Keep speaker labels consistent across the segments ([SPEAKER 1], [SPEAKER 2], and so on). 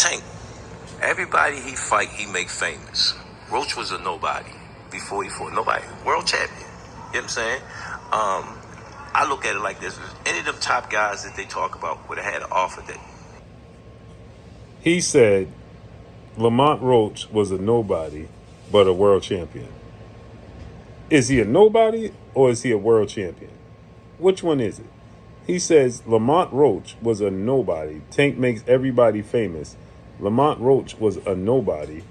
[SPEAKER 1] Tank, everybody he fight, he make famous. Roach was a nobody before he fought. Nobody. World champion. You know what I'm saying? I look at it like this. Any of them top guys that they talk about would have had an offer that.
[SPEAKER 2] He said Lamont Roach was a nobody, but a world champion. Is he a nobody or is he a world champion? Which one is it? He says Lamont Roach was a nobody. Tank makes everybody famous. Lamont Roach was a nobody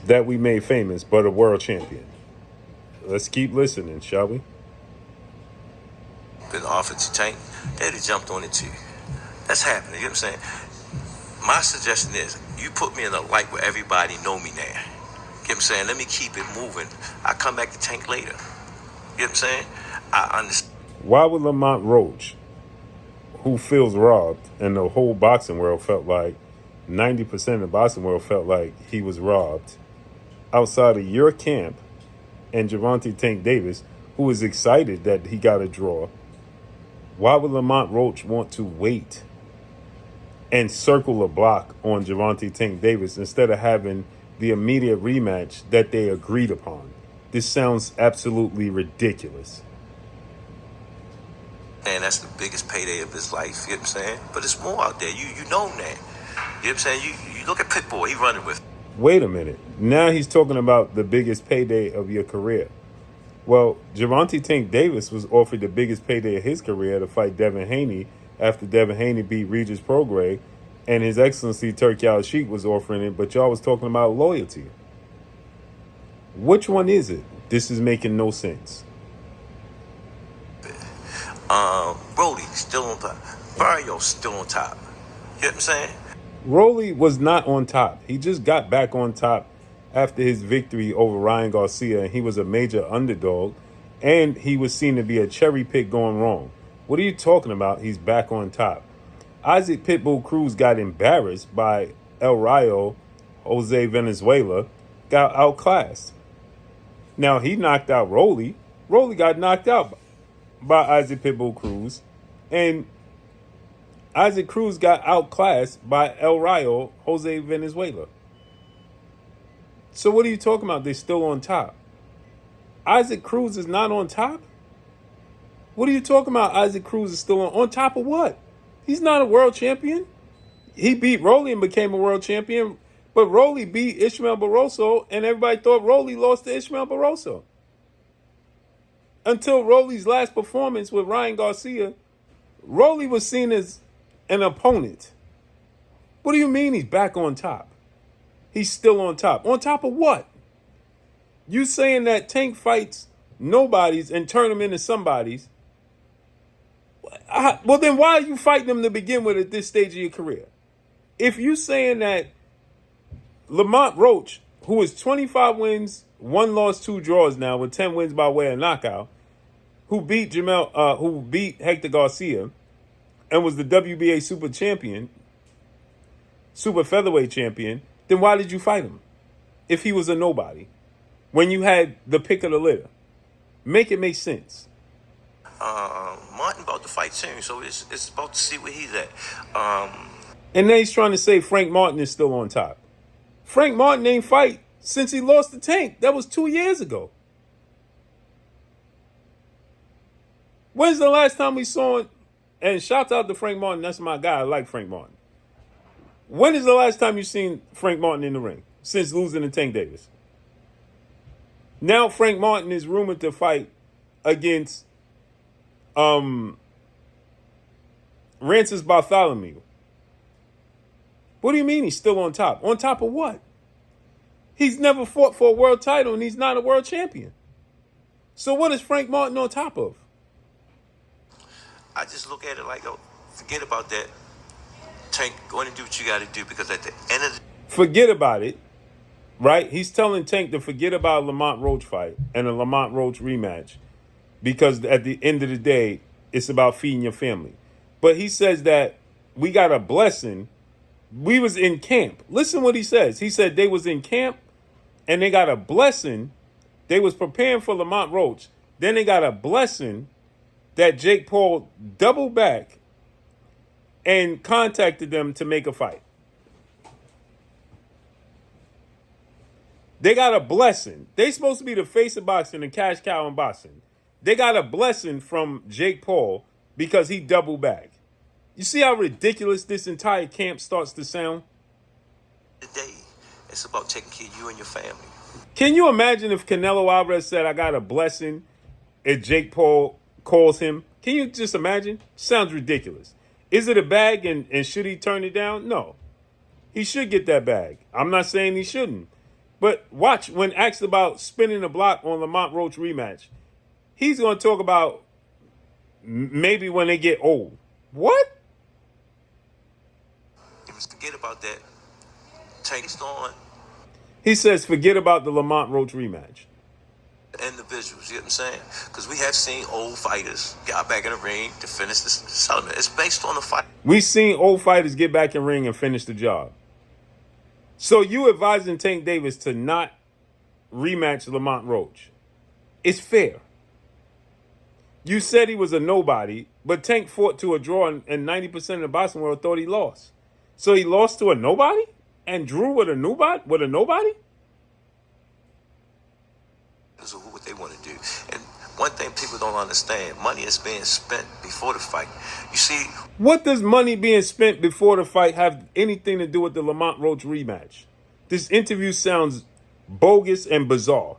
[SPEAKER 2] that we made famous, but a world champion. Let's keep listening, shall we?
[SPEAKER 1] Been offered to Tank, they'd have jumped on it too. That's happening, you know what I'm saying? My suggestion is, you put me in a light where everybody know me now. You know what I'm saying? Let me keep it moving. I come back to Tank later. You know what I'm saying? I understand.
[SPEAKER 2] Why would Lamont Roach, who feels robbed, and the whole boxing world felt like, 90% of the boxing world felt like he was robbed, outside of your camp and Gervonta Tank Davis, who is excited that he got a draw, why would Lamont Roach want to wait and circle a block on Gervonta Tank Davis instead of having the immediate rematch that they agreed upon? This sounds absolutely ridiculous.
[SPEAKER 1] And that's the biggest payday of his life, you know what I'm saying? But it's more out there. You know that. You know what I'm saying? You look at Pitbull, he running with.
[SPEAKER 2] Wait a minute. Now he's talking about the biggest payday of your career. Well, Gervonta Tank Davis was offered the biggest payday of his career to fight Devin Haney after Devin Haney beat Regis Prograis, and His Excellency Turki Al-Sheikh was offering it, but y'all was talking about loyalty. Which one is it? This is making no sense.
[SPEAKER 1] Brody still on top. Barrio still on top. You know what I'm saying?
[SPEAKER 2] Rolly was not on top. He just got back on top after his victory over Ryan Garcia, and he was a major underdog, and he was seen to be a cherry pick going wrong. What are you talking about? He's back on top. Isaac Pitbull Cruz got embarrassed by El Rayo, Jose Venezuela, got outclassed. Now, he knocked out Rolly. Rolly got knocked out by Isaac Pitbull Cruz, and Isaac Cruz got outclassed by El Rayo, Jose Venezuela. So what are you talking about? They're still on top. Isaac Cruz is not on top? What are you talking about? Isaac Cruz is still on top of what? He's not a world champion. He beat Rolly and became a world champion, but Rolly beat Ishmael Barroso, and everybody thought Rolly lost to Ishmael Barroso. Until Rolly's last performance with Ryan Garcia, Rolly was seen as an opponent. What do you mean he's back on top? He's still on top. On top of what? You saying that Tank fights nobodies and turn them into somebodies. Well, then why are you fighting them to begin with at this stage of your career? If you saying that Lamont Roach, who is 25 wins, 1 loss, 2 draws now with 10 wins by way of knockout, who beat Hector Garcia and was the WBA super champion, super featherweight champion, then why did you fight him if he was a nobody when you had the pick of the litter? Make it make sense.
[SPEAKER 1] Martin about to fight soon, so it's about to see where he's at.
[SPEAKER 2] And then he's trying to say Frank Martin is still on top. Frank Martin ain't fight since he lost the Tank. That was 2 years ago. When's the last time we saw it? And shout out to Frank Martin. That's my guy. I like Frank Martin. When is the last time you seen Frank Martin in the ring? Since losing to Tank Davis. Now Frank Martin is rumored to fight against Rancis Bartholomew. What do you mean he's still on top? On top of what? He's never fought for a world title and he's not a world champion. So what is Frank Martin on top of?
[SPEAKER 1] I just look at it like, oh, forget about that. Tank, go in and do what you got to do, because at the end of the...
[SPEAKER 2] Forget about it, right? He's telling Tank to forget about a Lamont Roach fight and a Lamont Roach rematch, because at the end of the day, it's about feeding your family. But he says that we got a blessing. We was in camp. Listen what he says. He said they was in camp and they got a blessing. They was preparing for Lamont Roach. Then they got a blessing that Jake Paul doubled back and contacted them to make a fight. They got a blessing. They supposed to be the face of boxing and cash cow in boxing. They got a blessing from Jake Paul because he doubled back. You see how ridiculous this entire camp starts to sound?
[SPEAKER 1] Today, it's about taking care of you and your family.
[SPEAKER 2] Can you imagine if Canelo Alvarez said, I got a blessing, if Jake Paul calls him? Can you just imagine? Sounds ridiculous. Is it a bag and should he turn it down? No. He should get that bag. I'm not saying he shouldn't. But watch, when asked about spinning the block on Lamont Roach rematch, he's going to talk about maybe when they get old. What?
[SPEAKER 1] You must forget about that. Tank's on
[SPEAKER 2] He says, forget about the Lamont Roach rematch.
[SPEAKER 1] individuals, you know what I'm saying? Because we have seen old fighters get back in the ring to finish this settlement. It's based on the fight.
[SPEAKER 2] We've seen old fighters get back in ring and finish the job. So you advising Tank Davis to not rematch Lamont Roach. It's fair. You said he was a nobody, but Tank fought to a draw and 90% of the boxing world thought he lost. So he lost to a nobody and drew with a nobody?
[SPEAKER 1] This is what they want to do. And one thing people don't understand, money is being spent before the fight. You see,
[SPEAKER 2] What does money being spent before the fight have anything to do with the Lamont Roach rematch? This interview sounds bogus and bizarre.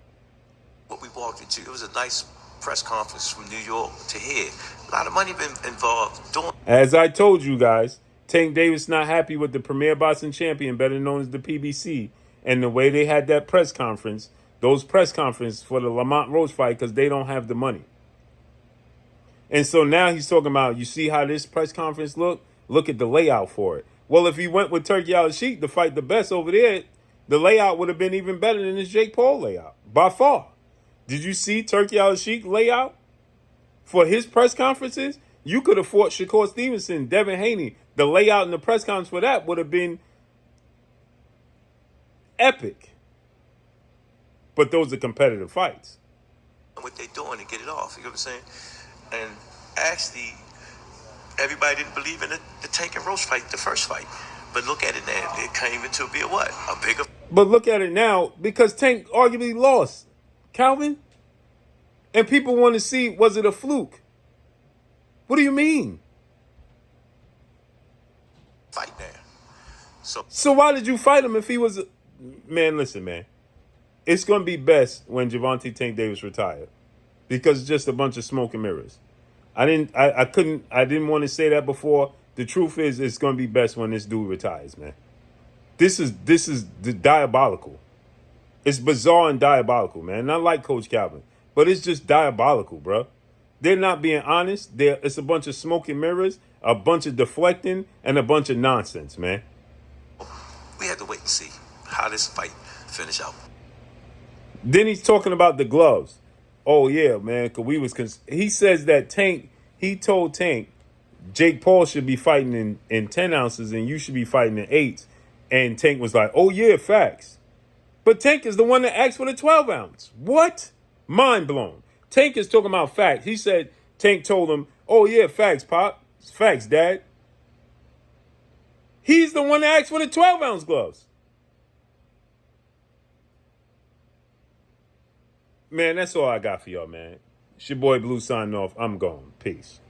[SPEAKER 1] what we walked into, it was a nice press conference from New York to here. A lot of money been involved doing.
[SPEAKER 2] As I told you guys, Tank Davis not happy with the premier boxing champion, better known as the PBC, and the way they had that press conference, those press conferences for the Lamont Roach fight, because they don't have the money. And so now he's talking about, you see how this press conference look? Look at the layout for it. Well, if he went with Turkey Al-Sheikh to fight the best over there, the layout would have been even better than this Jake Paul layout, by far. Did you see Turkey Al-Sheikh layout for his press conferences? You could have fought Shakur Stevenson, Devin Haney. The layout in the press conference for that would have been epic. But those are competitive fights.
[SPEAKER 1] What they're doing to get it off, you know what I'm saying? And actually, everybody didn't believe in the Tank and Roach fight, the first fight. But look at it now. It came into be a what? A bigger.
[SPEAKER 2] But look at it now, because Tank arguably lost. Calvin? And people want to see, was it a fluke? What do you mean?
[SPEAKER 1] Fight now.
[SPEAKER 2] So why did you fight him if he was... Man, listen, man. It's going to be best when Gervonta Tank Davis retired. Because it's just a bunch of smoke and mirrors. I didn't want to say that before. The truth is, it's going to be best when this dude retires, man. This is diabolical. It's bizarre and diabolical, man. Not like Coach Calvin, but it's just diabolical, bro. They're not being honest. It's a bunch of smoke and mirrors, a bunch of deflecting, and a bunch of nonsense, man.
[SPEAKER 1] We had to wait and see how this fight finish out.
[SPEAKER 2] Then he's talking about the gloves. Oh, yeah, man, because he says that Tank, he told Tank, Jake Paul should be fighting in 10 ounces and you should be fighting in 8s. And Tank was like, oh, yeah, facts. But Tank is the one that asked for the 12 ounce. What? Mind blown. Tank is talking about facts. He said, Tank told him, oh, yeah, facts, Pop. Facts, Dad. He's the one that asked for the 12 ounce gloves. Man, that's all I got for y'all, man. It's your boy Blue signing off. I'm gone. Peace.